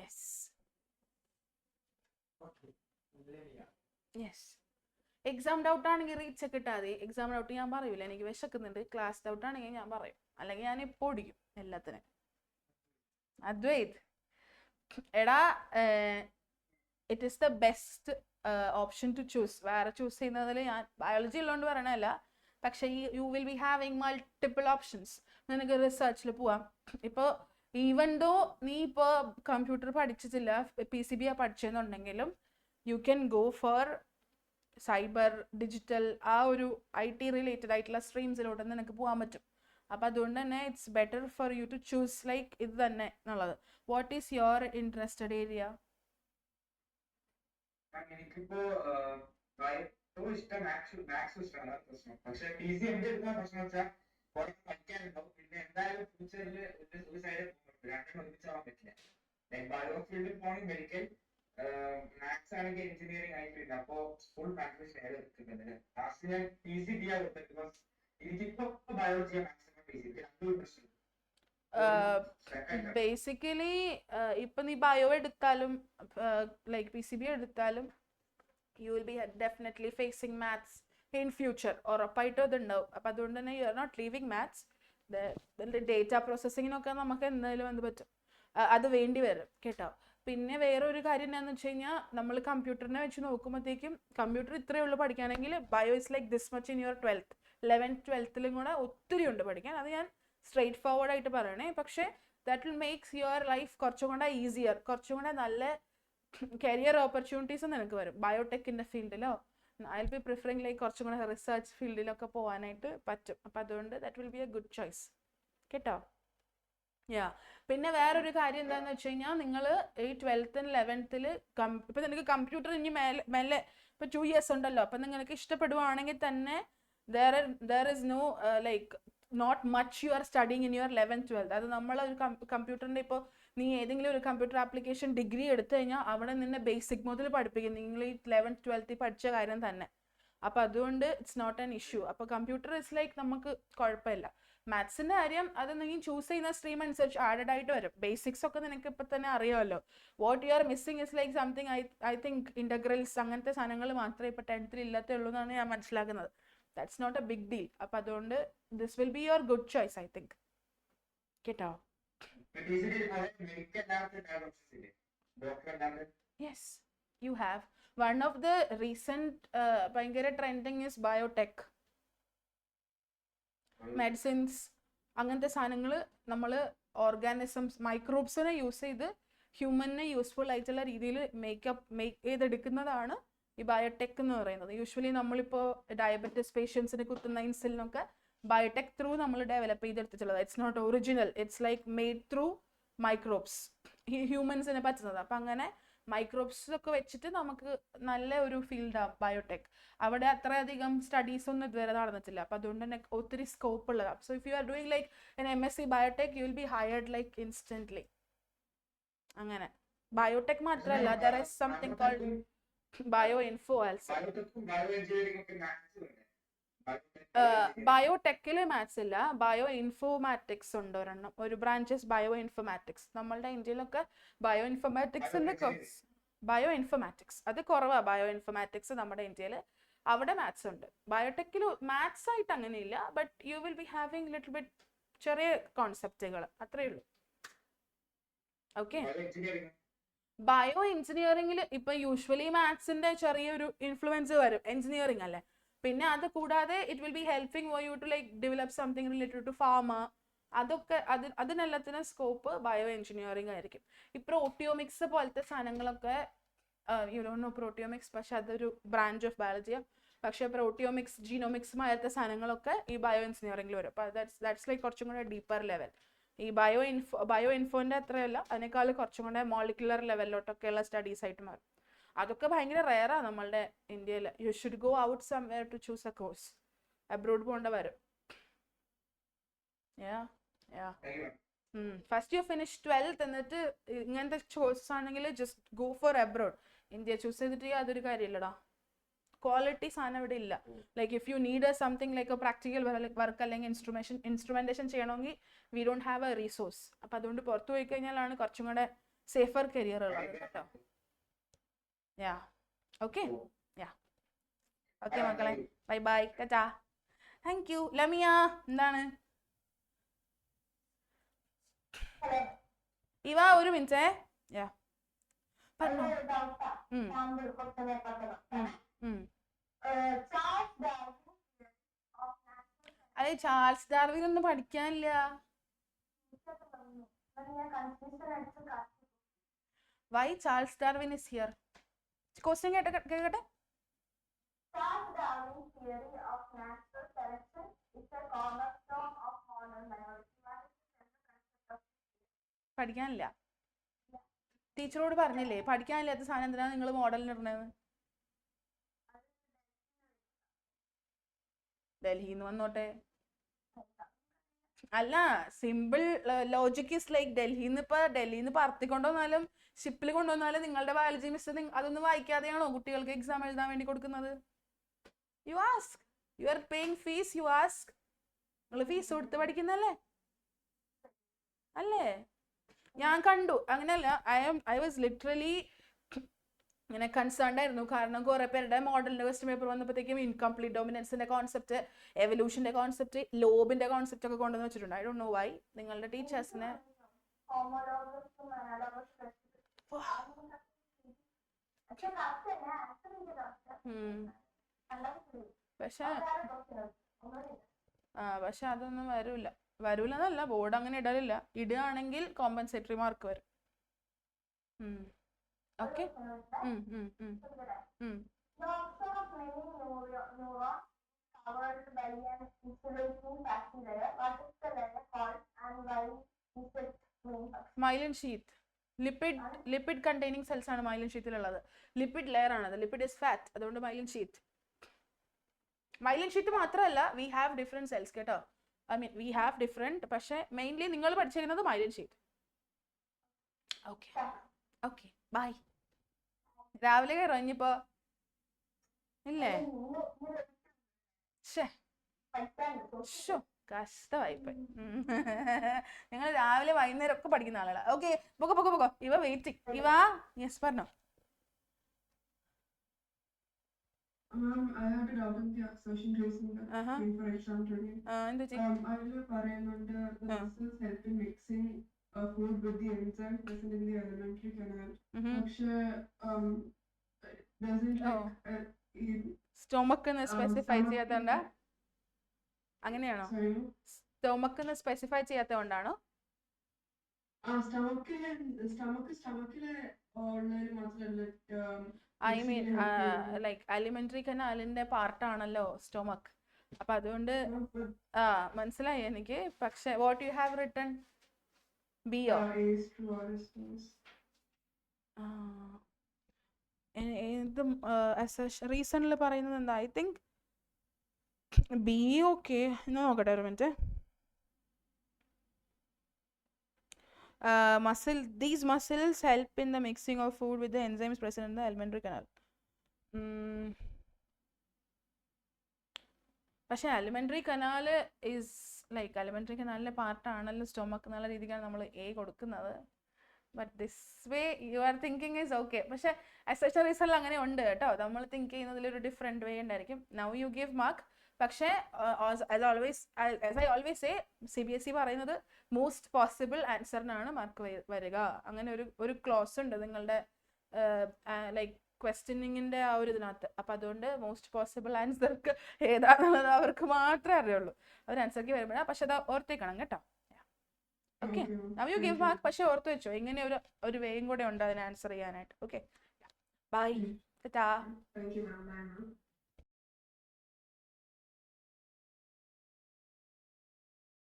Yes yes. Exam doubt ആണെങ്കിൽ reach ഒക്കെ ഇട്ടാൽ മതി. എക്സാം ഡൗട്ട് ഞാൻ പറയൂല, എനിക്ക് വിശക്കുന്നുണ്ട്. ക്ലാസ് ഡൗട്ട് ആണെങ്കിൽ ഞാൻ പറയും, അല്ലെങ്കിൽ ഞാൻ ഇപ്പോൾ ഓടിക്കും എല്ലാത്തിനും. അദ്വൈത് എടാ, it is the best option to choose. വേറെ ചൂസ് ചെയ്യുന്നതിൽ ഞാൻ ബയോളജി ഉള്ളതുകൊണ്ട് പറയണല്ല, പക്ഷേ you will be having multiple options. നിനക്ക് റിസർച്ചിൽ പോവാം. ഇപ്പോൾ ഈവൻ ദോ നീ ഇപ്പോൾ കമ്പ്യൂട്ടർ പഠിച്ചിട്ടില്ല, PCB പഠിച്ചെന്നുണ്ടെങ്കിലും you can go for cyber, digital, ആ ഒരു IT റിലേറ്റഡ് ആയിട്ടുള്ള സ്ട്രീംസിലോട്ട് നിനക്ക് പോകാൻ പറ്റും. അപ്പം അതുകൊണ്ട് തന്നെ it's better for you to choose like ഇത് തന്നെ എന്നുള്ളത്. What is your interested area? എനിക്കിപ്പോ ഇഷ്ടം മാത്സ് ഇഷ്ടമാണ് പ്രശ്നം. പക്ഷെ PCMB എടുക്കുന്ന പ്രശ്നം വെച്ചാൽ കുറെ പഠിക്കാനുണ്ടാവും. പിന്നെ എന്തായാലും ഫ്യൂച്ചറിൽ ഒരു സൈഡ് രണ്ടും ഒരുമിച്ചാവാൻ പറ്റില്ല. ബയോ ഫീൽഡിൽ പോകണമെങ്കിൽ മെഡിക്കൽ, മാത്സ് ആണെങ്കിൽ എഞ്ചിനീയറിംഗ് ആയിട്ടില്ല. അപ്പോ ഫുൾ മാത്സ് നേരെ എടുക്കുന്നുണ്ട്. ലാസ്റ്റ് ഞാൻ PCB കൊടുത്തത്. ബിക്കോസ് എനിക്കിപ്പോ ബയോളജി മാക്സിമം PCB രണ്ടും ഇൻട്രസ്റ്റ്. ബേസിക്കലി ഇപ്പൊ നീ ബയോ എടുത്താലും ലൈക്ക് PCB എടുത്താലും you will be definitely facing maths in future. ഉറപ്പായിട്ടും അതുണ്ടാവും. അപ്പം അതുകൊണ്ട് തന്നെ you are not leaving maths. Data പ്രോസസ്സിങ്ങിനൊക്കെ നമുക്ക് എന്തായാലും എന്ത് പറ്റും, അത് വേണ്ടി വരും കേട്ടോ. പിന്നെ വേറെ ഒരു കാര്യം എന്താണെന്ന് വെച്ച് കഴിഞ്ഞാൽ, നമ്മൾ കമ്പ്യൂട്ടറിനെ വെച്ച് നോക്കുമ്പോഴത്തേക്കും കമ്പ്യൂട്ടർ ഇത്രയേ ഉള്ളൂ പഠിക്കുകയാണെങ്കിൽ bio is like this much in your 12th 11th 12th കൂടെ ഒത്തിരി ഉണ്ട് പഠിക്കാൻ. അത് ഞാൻ സ്ട്രെയിറ്റ് ഫോർവേഡ് ആയിട്ട് പറയണേ. പക്ഷേ that will makes your life കുറച്ചും കൂടെ ഈസിയർ, കുറച്ചും കൂടെ നല്ല കരിയർ ഓപ്പർച്യൂണിറ്റീസ് നിനക്ക് വരും. ബയോടെക്കിൻ്റെ ഫീൽഡിലോ I will be preferring like കുറച്ചും കൂടെ റിസർച്ച് ഫീൽഡിലൊക്കെ പോകാനായിട്ട് പറ്റും. അപ്പം അതുകൊണ്ട് that will be a good choice കേട്ടോ. യാ, പിന്നെ വേറൊരു കാര്യം എന്താണെന്ന് വെച്ച് കഴിഞ്ഞാൽ, നിങ്ങൾ ഈ 12th and 11th ഇപ്പം നിനക്ക് കമ്പ്യൂട്ടർ ഇനി മെല്ലെ ഇപ്പം 2 years ഉണ്ടല്ലോ. അപ്പം നിങ്ങൾക്ക് ഇഷ്ടപ്പെടുവാണെങ്കിൽ തന്നെ there is no like not much you are studying in your 11th 12th. അത് നമ്മളൊരു കമ്പ്യൂട്ടറിൻ്റെ ഇപ്പോൾ നീ ഏതെങ്കിലും ഒരു കമ്പ്യൂട്ടർ ആപ്ലിക്കേഷൻ ഡിഗ്രി എടുത്തു കഴിഞ്ഞാൽ അവിടെ നിന്നെ ബേസിക് മുതൽ പഠിപ്പിക്കും, നിങ്ങൾ ഈ 11th 12th പഠിച്ച കാര്യം തന്നെ. അപ്പം അതുകൊണ്ട് ഇറ്റ്സ് നോട്ട് ആൻ ഇഷ്യൂ. അപ്പോൾ കമ്പ്യൂട്ടർ ഇസ് ലൈക്ക് നമുക്ക് കുഴപ്പമില്ല. മാത്സിൻ്റെ കാര്യം അത് നീ ചൂസ് ചെയ്യുന്ന സ്ട്രീം അനുസരിച്ച് ആഡഡ് ആയിട്ട് വരും. ബേസിക്സ് ഒക്കെ നിനക്ക് ഇപ്പം തന്നെ അറിയാമല്ലോ. What you are missing is like something I think integrals അങ്ങനത്തെ സാധനങ്ങൾ മാത്രമേ ഇപ്പോൾ 10th ഇല്ലാത്തുള്ളൂ എന്നാണ് ഞാൻ മനസ്സിലാക്കുന്നത്. That's not a big deal. അപ്പം അതുകൊണ്ട് this will be your good choice I think കേട്ടോ. Yes, you have. One of the recent ഭയങ്കര ട്രെൻഡിങ് ഇസ് ബയോടെക്. മെഡിസിൻസ് അങ്ങനത്തെ സാധനങ്ങൾ നമ്മൾ ഓർഗാനിസംസ് മൈക്രോബ്സിനെ യൂസ് ചെയ്ത് ഹ്യൂമനെ യൂസ്ഫുൾ ആയിട്ടുള്ള രീതിയിൽ മേക്ക് ചെയ്തെടുക്കുന്നതാണ് ഈ ബയോടെക് എന്ന് പറയുന്നത്. യൂഷ്വലി നമ്മളിപ്പോൾ ഡയബറ്റിസ് പേഷ്യൻസിന് കുത്തുന്ന ഇൻസുലിനൊക്കെ ബയോടെക് ത്രൂ നമ്മൾ ഡെവലപ്പ് ചെയ്തെടുത്തിട്ടുള്ളത്. It's not original, it's like made through microbes, ഹ്യൂമൻസിനെ പറ്റുന്നത്. അപ്പം അങ്ങനെ മൈക്രോബ്സ് ഒക്കെ വെച്ചിട്ട് നമുക്ക് നല്ല ഒരു ഫീൽഡാണ് ബയോടെക്. അവിടെ അത്രയധികം സ്റ്റഡീസ് ഒന്നും ഇതുവരെ നടന്നിട്ടില്ല. അപ്പം അതുകൊണ്ട് തന്നെ ഒത്തിരി സ്കോപ്പ് ഉള്ളതാണ്. So if you are doing like an MSc biotech you will be hired like instantly. അങ്ങനെ ബയോടെക് മാത്രമല്ല, there is something called bio info also. ബയോടെക്കിൽ മാത്സ് ഇല്ല, ബയോ ഇൻഫോമാറ്റിക്സ് ഉണ്ട് ഒരെണ്ണം, ഒരു ബ്രാഞ്ചസ് ബയോ ഇൻഫോമാറ്റിക്സ്. നമ്മളുടെ ഇന്ത്യയിലൊക്കെ ബയോ ഇൻഫോമാറ്റിക്സിന്റെ ബയോ ഇൻഫോമാറ്റിക്സ് അത് കുറവാണ്. ബയോ ഇൻഫോമാറ്റിക്സ് നമ്മുടെ ഇന്ത്യയിൽ അവിടെ മാത്സ് ഉണ്ട്. ബയോടെക്കിൽ മാത്സ് ആയിട്ട് അങ്ങനെയില്ല, but you will be having little bit ചെറിയ കോൺസെപ്റ്റുകൾ, അത്രയേ ഉള്ളൂ. ഓക്കെ. ബയോ എഞ്ചിനീയറിംഗിൽ ഇപ്പൊ യൂഷ്വലി മാത്സിന്റെ ചെറിയൊരു ഇൻഫ്ലുവൻസ് വരും, എഞ്ചിനീയറിംഗ് അല്ലേ. പിന്നെ അത് കൂടാതെ it will be helping for you to like develop something related to pharma. അതൊക്കെ അതിനെല്ലാത്തിനും സ്കോപ്പ് ബയോ എഞ്ചിനീയറിംഗ് ആയിരിക്കും. ഈ പ്രോട്ടിയോമിക്സ് പോലത്തെ സാധനങ്ങളൊക്കെ യു ഡോണ്ട് നോ പ്രോട്ടിയോമിക്സ്, പക്ഷെ അതൊരു ബ്രാഞ്ച് ഓഫ് ബയോളജിയാണ്. പക്ഷേ പ്രോട്ടിയോമിക്സ് ജീനോമിക്സ് മാരത്തെ സാധനങ്ങളൊക്കെ ഈ ബയോ എഞ്ചിനീയറിംഗിൽ വരും. അപ്പോൾ ദാറ്റ്സ് ലൈക്ക് കുറച്ചും കൂടെ ഡീപ്പർ ലെവൽ. ഈ ബയോ ഇൻഫോന്റെ അത്രയല്ല, അതിനേക്കാൾ കുറച്ചും കൂടെ മോളിക്കുലർ ലെവലിലോട്ടൊക്കെയുള്ള സ്റ്റഡീസ് ആയിട്ട് മാറും. അതൊക്കെ ഭയങ്കര റെയറാണ് നമ്മളുടെ ഇന്ത്യയിൽ. You should go out somewhere to choose a course. Abroad പോകേണ്ട വരും. ഫസ്റ്റ് യു ഫിനിഷ് 12th എന്നിട്ട് ഇങ്ങനത്തെ കോഴ്സസ് ആണെങ്കിൽ just go for abroad. India choose ചെയ്തിട്ട് അതൊരു കാര്യമില്ലടാ. ക്വാളിറ്റി സാധനം ഇവിടെ ഇല്ല. Like if you need something like A practical work അല്ലെങ്കിൽ ഇൻസ്ട്രുമെന്റേഷൻ ചെയ്യണമെങ്കിൽ we don't have A resource. അപ്പം അതുകൊണ്ട് പുറത്തു പോയി കഴിഞ്ഞാലാണ് കുറച്ചും കൂടെ സേഫർ കരിയർ ഉള്ളത് കേട്ടോ. യാ ഓക്കെ യാ ഓക്കെ മക്കളെ, bye bye tata. Thank you. Lamiya എന്താണ്? ഇവ ഒരു മിനിറ്റേ. യാ പറഞ്ഞോ. അതെ, ചാൾസ് ഡാർവിൻ ഒന്നും പഠിക്കാനില്ല. Why Charles Darwin is here? Question കേട്ടെ. Charles Darwin's theory of natural selection is a cornerstone of modern biology. പഠിക്കാനില്ല. ടീച്ചറോട് പറഞ്ഞില്ലേ പഠിക്കാനില്ലാത്ത സാധനം എന്തിനാ നിങ്ങൾ മോഡലിന് ഇടണത്? ഡൽഹിന്ന് വന്നോട്ടെ. അല്ല, സിമ്പിൾ ലോജിക് ഇസ് ലൈക്ക് ഡൽഹിന്ന് പറത്തിക്കൊണ്ടുവന്നാലും ഷിപ്പിൽ കൊണ്ടുവന്നാലും നിങ്ങളുടെ ബയോളജി മിസ് അതൊന്നും വായിക്കാതെയാണോ കുട്ടികൾക്ക് എക്സാം എഴുതാൻ വേണ്ടി കൊടുക്കുന്നത്? You ask, you are paying fees, you ask. നിങ്ങൾ ഫീസ് കൊടുത്ത് പഠിക്കുന്നല്ലേ അല്ലേ? ഞാൻ കണ്ടു. അങ്ങനെയല്ല, ഐ വാസ് ലിറ്ററലി ഇങ്ങനെ കൺസേൺഡ് ആയിരുന്നു. കാരണം കുറെ പേരുടെ മോഡലിന്റെ ക്വസ്റ്റ്യൻ പേപ്പർ വന്നപ്പോഴത്തേക്കും ഇൻകംപ്ലീറ്റ് ഡോമിനൻസിന്റെ കോൺസെപ്റ്റ്, എവല്യൂഷന്റെ കോൺസെപ്റ്റ്, ലോബിന്റെ കോൺസെപ്റ്റ് ഒക്കെ കൊണ്ടുവന്ന് വെച്ചിട്ടുണ്ട്. I don't know why. നിങ്ങളുടെ ടീച്ചേഴ്സിനെ പക്ഷെ അതൊന്നും വരൂലെന്നല്ല, ബോർഡ് അങ്ങനെ ഇടലില്ല. ഇടുകയാണെങ്കിൽ കോമ്പൻസേറ്ററി മാർക്ക് വരും. Okay. Myelin sheath, lipid containing cells ആണ് മൈലിൻ ഷീത്തിലുള്ളത്. ലിപ്പിഡ് ലെയർ ആണത്. ലിപ്പിഡ് ഇസ് ഫാറ്റ്, അതുകൊണ്ട് മൈലിൻ ഷീത്ത്. മൈലിൻ ഷീത്ത് മാത്രമല്ല, വി ഹാവ് ഡിഫറെന്റ് സെൽസ് കേട്ടോ. I mean we have different, പക്ഷെ മെയിൻലി നിങ്ങൾ പഠിച്ചിരിക്കുന്നത് myelin sheet. Okay okay bye. രാവിലെ കയറോ ഇനിയിപ്പോ? ഇല്ലേ? കഷ്ടമായിപ്പോയി. നിങ്ങൾ രാവിലെ വൈകുന്നേരം ഒക്കെ പഠിക്കുന്ന ആളുകളാ. ഓക്കെ പൊക്കോ. ഇവ വെയിറ്റിംഗ്. ഇവ യെസ് പറഞ്ഞോ. I had a doubt in the assertion raising for exam training. അതില് പറയുന്നുണ്ട് the muscles help in mixing food with the enzyme present in the alimentary canal. പക്ഷെ സ്റ്റൊമക്ക് സ്പെസിഫൈ ചെയ്യാത്തതുകൊണ്ടാ? അങ്ങനെയാണോ? സ്റ്റൊമക്ക് സ്പെസിഫൈ ചെയ്യാത്തതുകൊണ്ടാണോ? സ്റ്റൊമക്കിലെ ഉള്ളതിൽ മാത്രമല്ല, ഐ മീൻ ലൈക്ക് അലിമെന്ററി കനാലിന്റെ പാർട്ടാണല്ലോ സ്റ്റൊമക്ക്. അപ്പൊ അതുകൊണ്ട് മനസ്സിലായി എനിക്ക്. പക്ഷെ വാട്ട് യു ഹാവ് റിട്ടൺ? ബിയോ? റീസണിൽ പറയുന്നത് എന്താ? I think B. ഓക്കെ, നോക്കട്ടെ ഒരു minute. These muscles help in the mixing of food with the enzymes present in the alimentary canal. പക്ഷെ alimentary canal is like alimentary canalന്റെ പാർട്ടാണല്ലോ സ്റ്റൊമക്ക് എന്നുള്ള രീതിക്കാണ് നമ്മൾ എ കൊടുക്കുന്നത്. But this way you are thinking is okay. പക്ഷെ accessories എല്ലാം അങ്ങനെ ഉണ്ട് കേട്ടോ. നമ്മൾ തിങ്ക് ചെയ്യുന്നതിൽ ഒരു ഡിഫറെന്റ് വേ ഉണ്ടായിരിക്കും. Now you give mark. പക്ഷേ as I always say, CBSE പറയുന്നത് മോസ്റ്റ് പോസിബിൾ ആൻസറിനാണ് മാർക്ക് വരിക. അങ്ങനെ ഒരു ക്ലോസ് ഉണ്ട് നിങ്ങളുടെ ലൈക്ക് ക്വസ്റ്റ്യനിങ്ങിന്റെ ആ ഒരു ഇതിനകത്ത്. അപ്പൊ അതുകൊണ്ട് മോസ്റ്റ് പോസിബിൾ ആൻസർക്ക് ഏതാണെന്നുള്ളത് അവർക്ക് മാത്രമേ അറിയുള്ളൂ. അവർ ആൻസർക്ക് വരുമ്പോഴാണ്. പക്ഷെ അത് ഓർത്തേക്കണം കേട്ടോ. Okay, now you give mark. പക്ഷെ ഓർത്ത് വെച്ചോ, ഇങ്ങനെ ഒരു വേയും കൂടെ ഉണ്ട് അതിന് ആൻസർ ചെയ്യാനായിട്ട്. Okay bye.